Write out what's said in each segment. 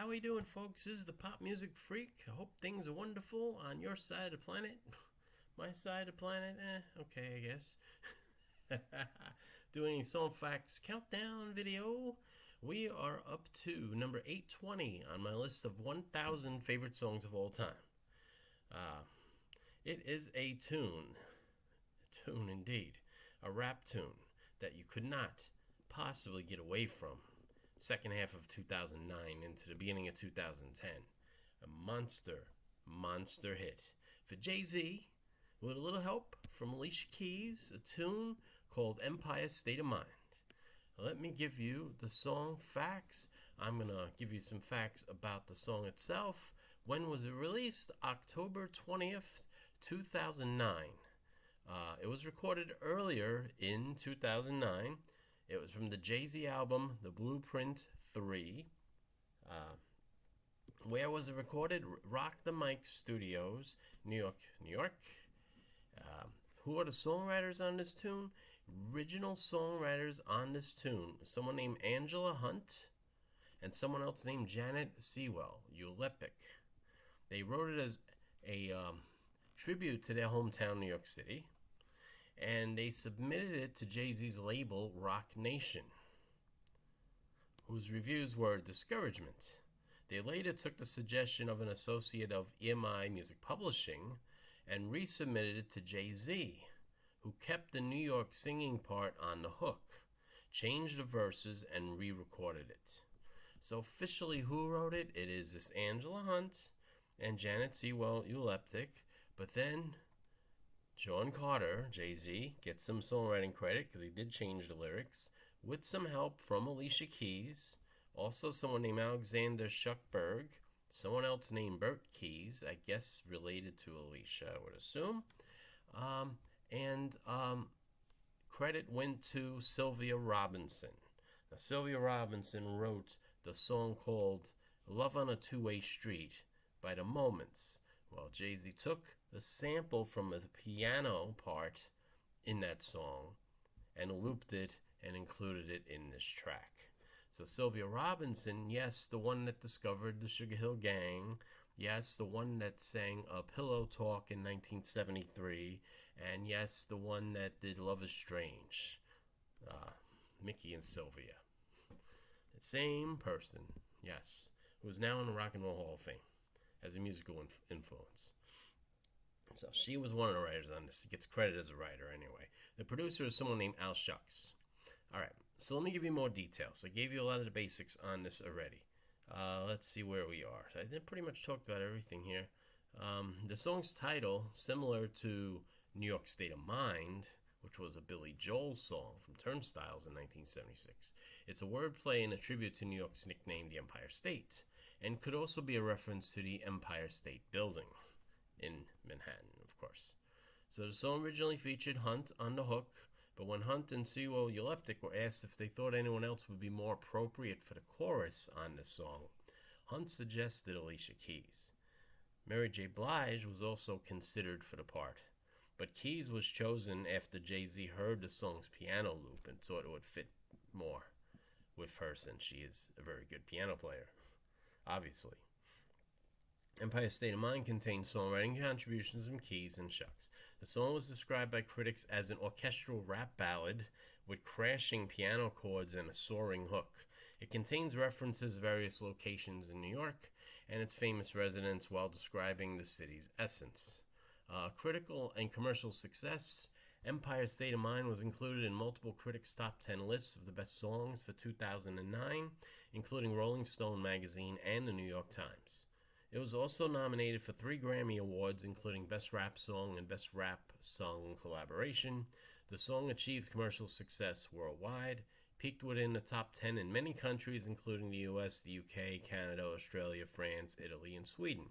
How we doing, folks? This is the Pop Music Freak. I hope things are wonderful on your side of the planet. My side of the planet, okay, I guess. Doing a Song Facts Countdown video. We are up to number 820 on my list of 1,000 favorite songs of all time. It is a tune indeed, a rap tune that you could not possibly get away from. Second half of 2009 into the beginning of 2010. A monster hit. For Jay-Z, with a little help from Alicia Keys, a tune called Empire State of Mind. Let me give you the song facts. I'm going to give you some facts about the song itself. When was it released? October 20th, 2009. It was recorded earlier in 2009. It was from the Jay-Z album, The Blueprint 3. Where was it recorded? Rock the Mic Studios, New York, New York. Who are the songwriters on this tune? Original songwriters on this tune. Someone named Angela Hunt and someone else named Janet Sewell, Ulepic. They wrote it as a tribute to their hometown, New York City. And they submitted it to Jay-Z's label, Rock Nation, whose reviews were discouragement. They later took the suggestion of an associate of EMI Music Publishing and resubmitted it to Jay-Z, who kept the New York singing part on the hook, changed the verses, and re-recorded it. So officially, who wrote it? It is this Angela Hunt and Janet Sewell Ulepic, but then John Carter, Jay-Z, gets some songwriting credit because he did change the lyrics with some help from Alicia Keys, also someone named Alexander Schuckberg, someone else named Bert Keys, I guess related to Alicia, I would assume, and credit went to Sylvia Robinson. Now, Sylvia Robinson wrote the song called Love on a Two-Way Street by The Moments. Well, Jay-Z took the sample from the piano part in that song and looped it and included it in this track. So Sylvia Robinson, yes, the one that discovered the Sugar Hill Gang, yes, the one that sang Pillow Talk in 1973, and yes, the one that did Love is Strange, Mickey and Sylvia. The same person, yes, who is now in the Rock and Roll Hall of Fame as a musical influence. So she was one of the writers on this. She gets credit as a writer anyway. The producer is someone named Al Shucks. All right, so let me give you more details. I gave you a lot of the basics on this already. Let's see where we are. I pretty much talked about everything here. The song's title, similar to New York State of Mind, which was a Billy Joel song from Turnstiles in 1976. It's a wordplay and a tribute to New York's nickname, the Empire State, and could also be a reference to the Empire State Building in Manhattan, of course. So the song originally featured Hunt on the hook, but when Hunt and Sewell Ulepic were asked if they thought anyone else would be more appropriate for the chorus on this song, Hunt suggested Alicia Keys. Mary J. Blige was also considered for the part, but Keys was chosen after Jay-Z heard the song's piano loop and thought it would fit more with her since she is a very good piano player, obviously. Empire State of Mind contains songwriting contributions from Keys and Shucks. The song was described by critics as an orchestral rap ballad with crashing piano chords and a soaring hook. It contains references to various locations in New York and its famous residents while describing the city's essence. Critical and commercial success. Empire State of Mind was included in multiple critics' top 10 lists of the best songs for 2009, including Rolling Stone magazine and the New York Times. It was also nominated for 3 Grammy Awards, including Best Rap Song and Best Rap Song Collaboration. The song achieved commercial success worldwide, peaked within the top 10 in many countries, including the US, the UK, Canada, Australia, France, Italy, and Sweden.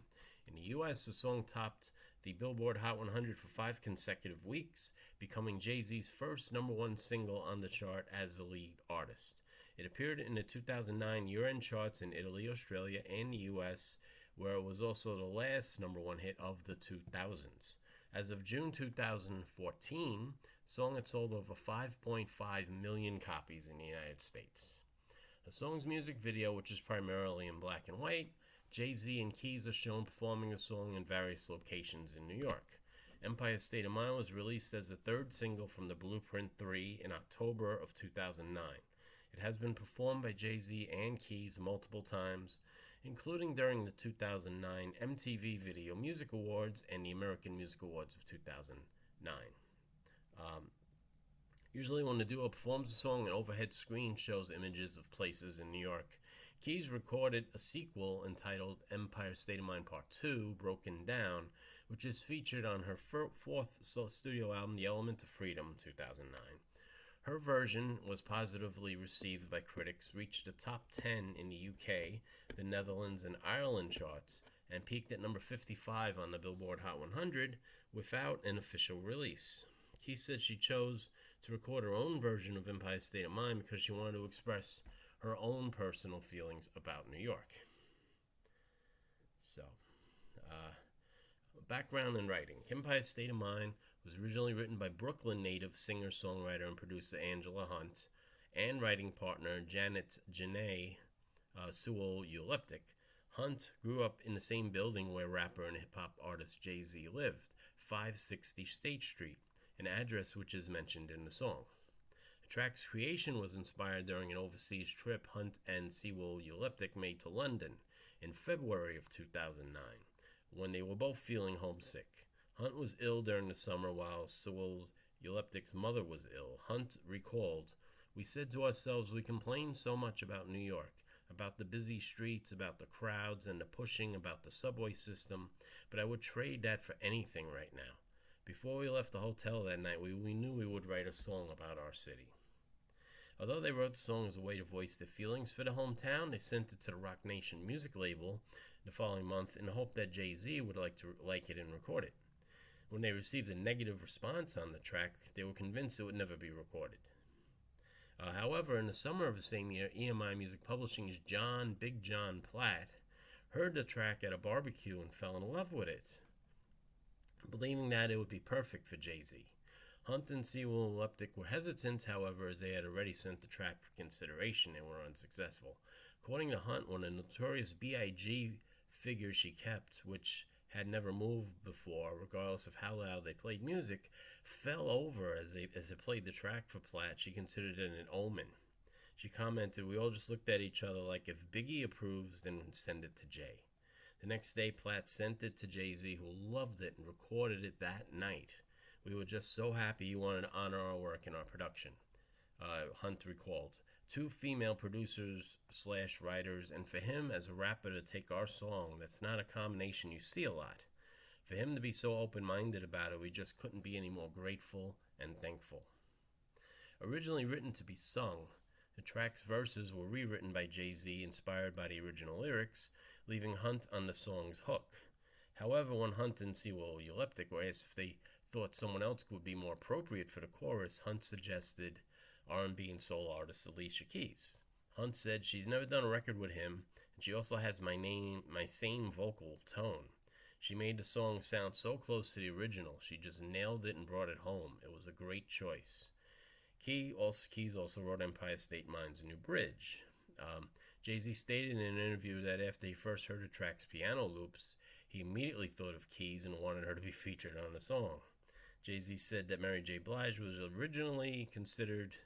In the US, the song topped the Billboard Hot 100 for 5 consecutive weeks, becoming Jay-Z's first #1 single on the chart as the lead artist. It appeared in the 2009 year-end charts in Italy, Australia, and the US, where it was also the last #1 hit of the 2000s. As of June 2014, the song had sold over 5.5 million copies in the United States. The song's music video, which is primarily in black and white, Jay-Z and Keys are shown performing the song in various locations in New York. Empire State of Mind was released as the third single from the Blueprint 3 in October of 2009. It has been performed by Jay-Z and Keys multiple times, including during the 2009 MTV Video Music Awards and the American Music Awards of 2009. Usually when the duo performs a song, an overhead screen shows images of places in New York. Keys recorded a sequel entitled Empire State of Mind Part 2, Broken Down, which is featured on her fourth studio album, The Element of Freedom, 2009. Her version was positively received by critics, reached the top 10 in the UK, the Netherlands, and Ireland charts, and peaked at number 55 on the Billboard Hot 100 without an official release. Keys said she chose to record her own version of Empire State of Mind because she wanted to express her own personal feelings about New York. So, background and writing. Empire State of Mind was originally written by Brooklyn native singer, songwriter, and producer Angela Hunt and writing partner Janet Janae Sewell Euleptic. Hunt grew up in the same building where rapper and hip-hop artist Jay-Z lived, 560 State Street, an address which is mentioned in the song. The track's creation was inspired during an overseas trip Hunt and Sewell Euleptic made to London in February of 2009, when they were both feeling homesick. Hunt was ill during the summer while Sewell Euleptic's mother was ill. Hunt recalled, "We said to ourselves, we complain so much about New York, about the busy streets, about the crowds and the pushing, about the subway system, but I would trade that for anything right now. Before we left the hotel that night, we knew we would write a song about our city." Although they wrote the song as a way to voice their feelings for the hometown, they sent it to the Rock Nation music label the following month in the hope that Jay-Z would like it and record it. When they received a negative response on the track, they were convinced it would never be recorded. However, in the summer of the same year, EMI Music Publishing's Big John Platt heard the track at a barbecue and fell in love with it, believing that it would be perfect for Jay-Z. Hunt and Sewell Euleptic were hesitant, however, as they had already sent the track for consideration and were unsuccessful. According to Hunt, when a notorious B.I.G. figure she kept, which had never moved before, regardless of how loud they played music, fell over as it played the track for Platt, she considered it an omen. She commented, "We all just looked at each other like if Biggie approves, then send it to Jay." The next day, Platt sent it to Jay-Z, who loved it and recorded it that night. "We were just so happy he wanted to honor our work and our production," Hunt recalled. "Two female producers/writers, and for him as a rapper to take our song, that's not a combination you see a lot. For him to be so open-minded about it, we just couldn't be any more grateful and thankful." Originally written to be sung, the track's verses were rewritten by Jay-Z, inspired by the original lyrics, leaving Hunt on the song's hook. However, when Hunt and Sewell Euleptic were asked if they thought someone else would be more appropriate for the chorus, Hunt suggested R&B and soul artist Alicia Keys. Hunt said she's never done a record with him, and she also has my same vocal tone. She made the song sound so close to the original, she just nailed it and brought it home. It was a great choice. Keys also wrote Empire State Mind's new bridge. Jay-Z stated in an interview that after he first heard the track's piano loops, he immediately thought of Keys and wanted her to be featured on the song. Jay-Z said that Mary J. Blige was originally considered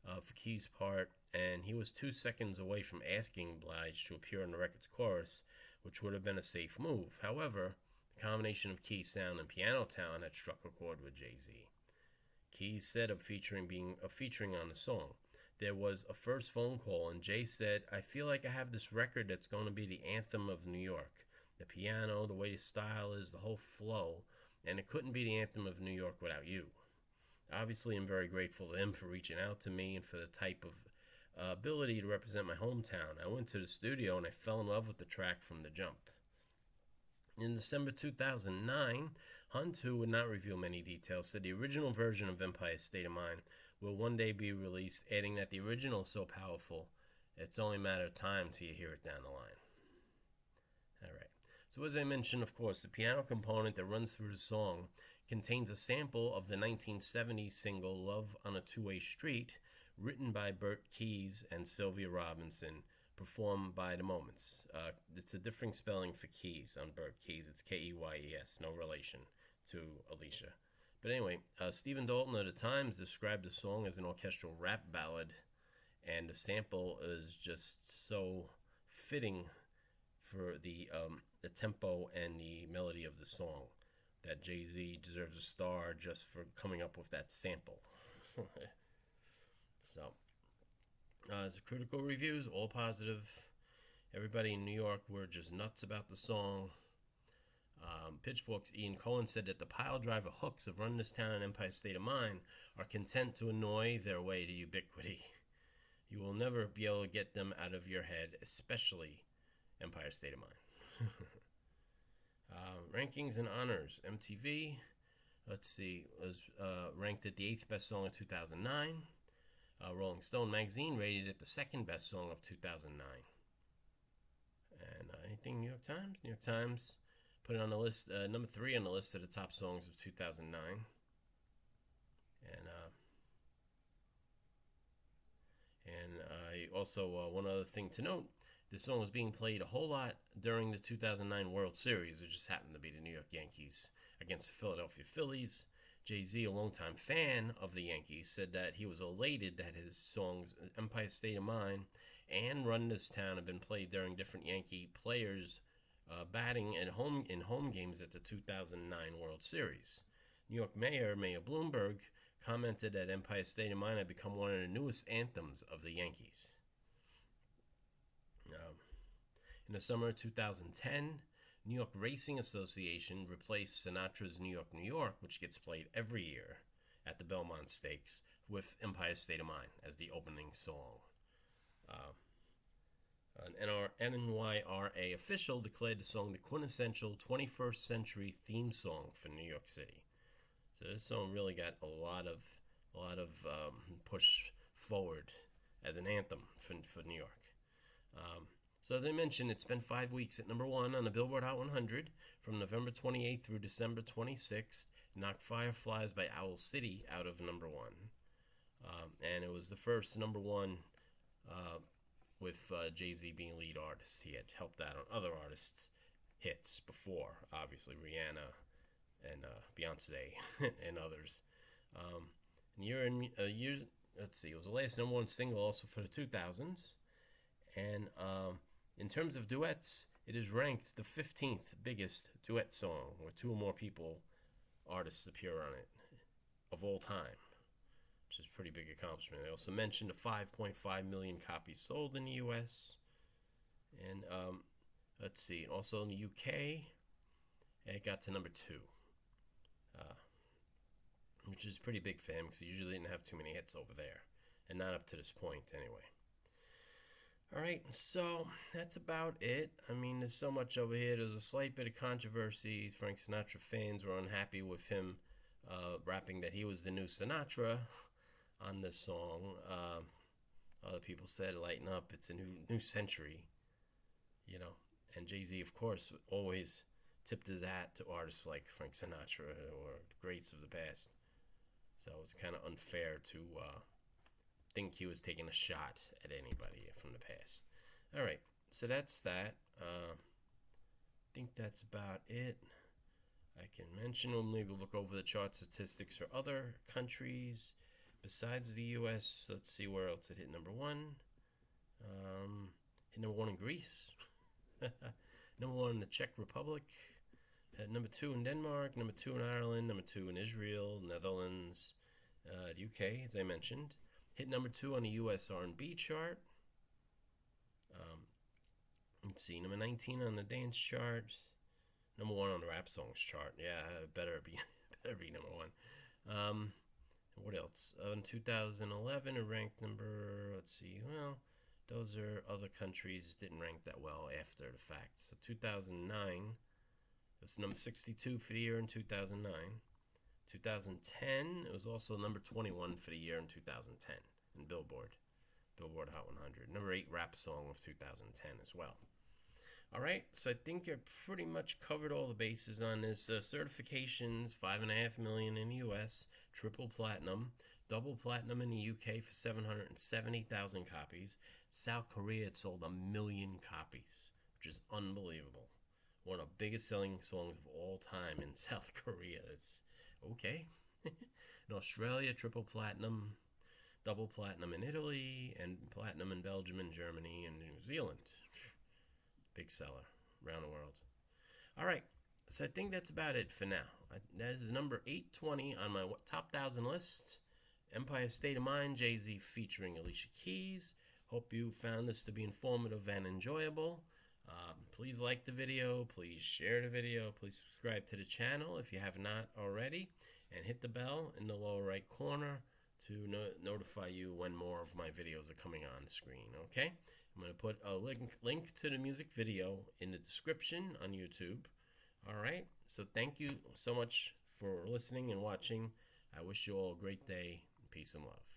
for Keys' part, and he was 2 seconds away from asking Blige to appear on the record's chorus, which would have been a safe move. However, the combination of Keys' sound and piano talent had struck a chord with Jay-Z. Keys said of featuring on the song, "There was a first phone call, and Jay said, 'I feel like I have this record that's going to be the anthem of New York. The piano, the way the style is, the whole flow, and it couldn't be the anthem of New York without you.' Obviously, I'm very grateful to him for reaching out to me and for the type of ability to represent my hometown. I went to the studio and I fell in love with the track from the jump." In December 2009, Hunt, who would not reveal many details, said the original version of Empire State of Mind will one day be released, adding that the original is so powerful, it's only a matter of time till you hear it down the line. All right. So as I mentioned, of course, the piano component that runs through the song contains a sample of the 1970s single Love on a Two-Way Street, written by Bert Keys and Sylvia Robinson, performed by The Moments. It's a different spelling for Keys on Bert Keys. It's Keyes, no relation to Alicia. But anyway, Stephen Dalton of the Times described the song as an orchestral rap ballad, and the sample is just so fitting for the tempo and the melody of the song that Jay-Z deserves a star just for coming up with that sample. So, as a critical reviews, all positive. Everybody in New York were just nuts about the song. Pitchfork's Ian Cohen said that the pile driver hooks of Run This Town and Empire State of Mind are content to annoy their way to ubiquity. You will never be able to get them out of your head, especially Empire State of Mind. Rankings and honors. MTV, was ranked at the 8th best song of 2009. Rolling Stone magazine rated it the 2nd best song of 2009. And anything New York Times? New York Times put it on the list, number 3 on the list of the top songs of 2009. And also one other thing to note, this song was being played a whole lot during the 2009 World Series. It just happened to be the New York Yankees against the Philadelphia Phillies. Jay-Z, a longtime fan of the Yankees, said that he was elated that his songs Empire State of Mind and Run This Town have been played during different Yankee players batting at home in home games at the 2009 World Series. New York Mayor Bloomberg commented that Empire State of Mind had become one of the newest anthems of the Yankees. In the summer of 2010, New York Racing Association replaced Sinatra's New York, New York, which gets played every year at the Belmont Stakes, with Empire State of Mind as the opening song. An NYRA official declared the song the quintessential 21st century theme song for New York City. So this song really got a lot of push forward as an anthem for New York. So as I mentioned, it spent 5 weeks at number 1 on the Billboard Hot 100 from November 28th through December 26th. Knocked Fireflies by Owl City out of number 1. And it was the first number 1 with Jay-Z being lead artist. He had helped out on other artists' hits before, obviously Rihanna and Beyonce and others. It was the last number 1 single also for the 2000s. And in terms of duets, it is ranked the 15th biggest duet song, where 2 or more artists appear on it, of all time, which is a pretty big accomplishment. They also mentioned the 5.5 million copies sold in the U.S. And also in the UK, it got to number 2, which is pretty big for him because he usually didn't have too many hits over there, and not up to this point anyway. Alright, so that's about it. I mean, there's so much over here. There's a slight bit of controversy. Frank Sinatra fans were unhappy with him rapping that he was the new Sinatra on this song. Other people said, lighten up, it's a new century, And Jay-Z, of course, always tipped his hat to artists like Frank Sinatra or greats of the past. So it was kind of unfair to think he was taking a shot at anybody from the past. All right, so that's that. I think that's about it. I can mention, we'll maybe look over the chart statistics for other countries besides the U.S. Let's see where else it hit number 1. Hit number 1 in Greece. Number 1 in the Czech Republic. Number 2 in Denmark. Number 2 in Ireland. Number 2 in Israel, Netherlands, the UK, as I mentioned. Hit number 2 on the U.S. R&B chart. Let's see, number 19 on the dance chart. Number 1 on the rap songs chart. Yeah, better be number 1. What else? In 2011, it ranked number. Let's see. Well, those are other countries didn't rank that well after the fact. So 2009, it was number 62 for the year in 2009. 2010, it was also number 21 for the year in 2010 in Billboard Hot 100. Number 8 rap song of 2010 as well. All right, so I think I pretty much covered all the bases on this. Certifications, $5.5 million in the U.S., triple platinum, double platinum in the UK for 770,000 copies. South Korea, it sold 1 million copies, which is unbelievable. One of the biggest selling songs of all time in South Korea. It's okay. In Australia, triple platinum, double platinum in Italy, and platinum in Belgium and Germany and New Zealand. Big seller around the world. All right, so I think that's about it for now. That is number 820 on my top 1,000 list. Empire State of Mind, Jay-Z featuring Alicia Keys. Hope you found this to be informative and enjoyable. Please like the video, please share the video, please subscribe to the channel if you have not already, and hit the bell in the lower right corner to notify you when more of my videos are coming on the screen, okay? I'm going to put a link to the music video in the description on YouTube. All right, so thank you so much for listening and watching. I wish you all a great day. Peace and love.